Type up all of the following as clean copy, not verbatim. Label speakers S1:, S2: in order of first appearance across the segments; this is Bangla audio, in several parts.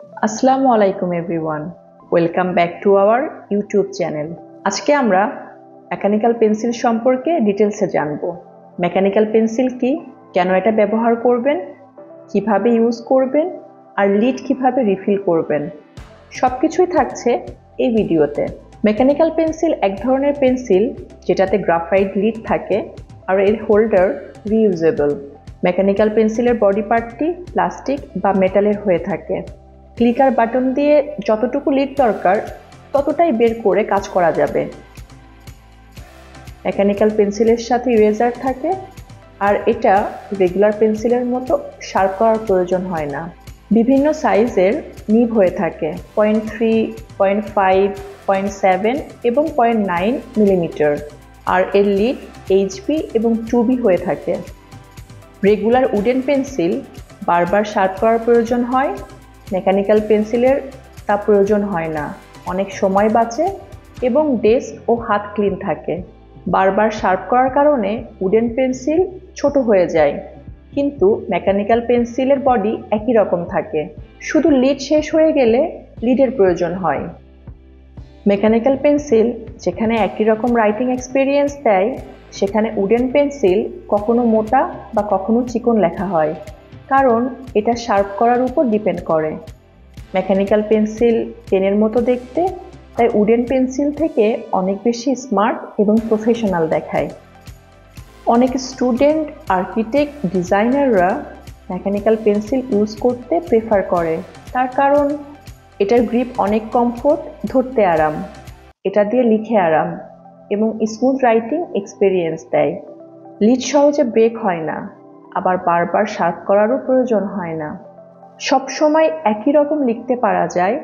S1: আসসালামু আলাইকুম everyone, welcome back to our YouTube channel. আজকে আমরা মেকানিক্যাল পেন্সিল সম্পর্কে ডিটেলসে জানব। মেকানিক্যাল পেন্সিল কি, কেন এটা ব্যবহার করবেন, কিভাবে ইউজ করবেন, আর লিড কিভাবে রিফিল করবেন, সব কিছুই থাকছে এই ভিডিওতে। মেকানিক্যাল পেন্সিল এক ধরনের পেন্সিল যেটাতে গ্রাফাইট লিড থাকে আর এর হোল্ডার রিইউজেবল। মেকানিক্যাল পেন্সিলের বডি পার্টটি প্লাস্টিক বা মেটালের হয়ে থাকে। ক্লিকার বাটন দিয়ে যতটুকু লিড দরকার ততটাই বের করে কাজ করা যাবে। মেকানিক্যাল পেন্সিলের সাথে ইরেজার থাকে আর এটা রেগুলার পেন্সিলের মতো শার্প করার প্রয়োজন হয় না। বিভিন্ন সাইজের নিব হয়ে থাকে 0.3, 0.5, 0.7 এবং 0.9 মিলিমিটার, আর এর লিড এইচবি এবং 2B হয়ে থাকে। রেগুলার উডেন পেন্সিল বারবার শার্প করার প্রয়োজন হয়, মেকানিক্যাল পেন্সিলের তা প্রয়োজন হয় না, অনেক সময় বাঁচে এবং ডেস্ক ও হাত ক্লিন থাকে। বারবার শার্প করার কারণে উডেন পেন্সিল ছোট হয়ে যায়, কিন্তু মেকানিক্যাল পেন্সিলের বডি একই রকম থাকে, শুধু লিড শেষ হয়ে গেলে লিডের প্রয়োজন হয়। মেকানিক্যাল পেন্সিল যেখানে একই রকম রাইটিং এক্সপিরিয়েন্স দেয়, সেখানে উডেন পেন্সিল কখনো মোটা বা কখনো চিকন লেখা হয়, কারণ এটা শার্প করার উপর ডিপেন্ড করে। মেকানিক্যাল পেন্সিল পেনের মতো দেখতে, তাই উডেন পেন্সিল থেকে অনেক বেশি স্মার্ট এবং প্রফেশনাল দেখায়। অনেক স্টুডেন্ট, আর্কিটেক্ট, ডিজাইনাররা মেকানিক্যাল পেন্সিল ইউজ করতে প্রেফার করে, তার কারণ এটার গ্রিপ অনেক কমফোর্ট, ধরতে আরাম, এটা দিয়ে লিখে আরাম এবং স্মুথ রাইটিং এক্সপিরিয়েন্স দেয়। লিড সহজে ব্রেক হয় না, আবার বারবার শার্প করারও প্রয়োজন হয় না। সবসময় একই রকম লিখতে পারা যায়,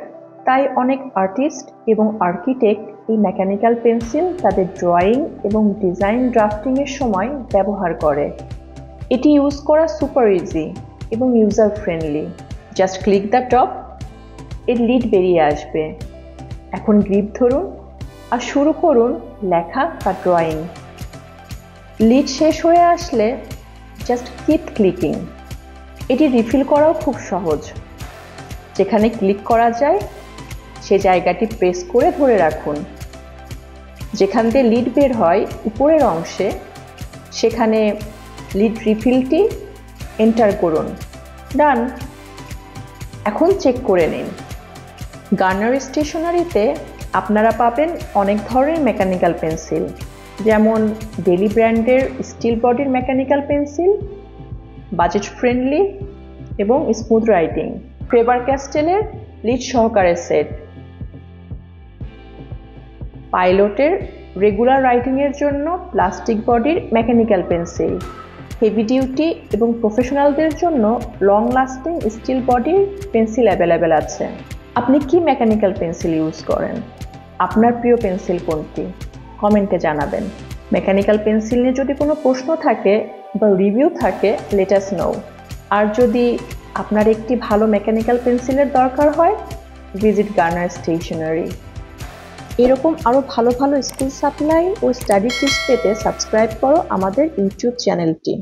S1: তাই অনেক আর্টিস্ট এবং আর্কিটেক্ট এই মেকানিক্যাল পেন্সিল তাদের ড্রয়িং এবং ডিজাইন ড্রাফটিংয়ের সময় ব্যবহার করে। এটি ইউজ করা সুপার ইজি এবং user friendly. Just click the top, এর লিড বেরিয়ে আসবে। এখন গ্রিপ ধরুন আর শুরু করুন লেখা বা ড্রয়িং। লিড শেষ হয়ে আসলে জাস্ট কিপ ক্লিকিং। এটি রিফিল করাও খুব সহজ। যেখানে ক্লিক করা যায় সে জায়গাটি প্রেস করে ধরে রাখুন। যেখান দিয়ে লিড বের হয় উপরের অংশে, সেখানে লিড রিফিলটি এন্টার করুন। ডান। এখন চেক করে নিন। গার্নার স্টেশনারিতে আপনারা পাবেন অনেক ধরনের মেকানিক্যাল পেন্সিল, যেমন ডেলি ব্র্যান্ডের স্টিল বডির মেকানিক্যাল পেন্সিল, বাজেট ফ্রেন্ডলি এবং স্মুথ রাইটিং, ফেবার ক্যাস্টেলের লিড সহকারে সেট, পাইলটের রেগুলার রাইটিংয়ের জন্য প্লাস্টিক বডির মেকানিক্যাল পেন্সিল, হেভি ডিউটি এবং প্রফেশনালদের জন্য লং লাস্টিং স্টিল বডির পেন্সিল অ্যাভেলেবেল আছে। আপনি কি মেকানিক্যাল পেন্সিল ইউজ করেন? আপনার প্রিয় পেন্সিল কোনটি? কমেন্টে জানাবেন। মেকানিক্যাল পেন্সিল নিয়ে যদি কোনো প্রশ্ন থাকে বা রিভিউ থাকে, লেট আস নো। আর যদি আপনার একটি ভালো মেকানিক্যাল পেন্সিলের দরকার হয়, ভিজিট গার্নার স্টেশনারি। এরকম আরও ভালো ভালো স্কুল সাপ্লাই ও স্টাডি টিপস পেতে সাবস্ক্রাইব করো আমাদের ইউটিউব চ্যানেলটি।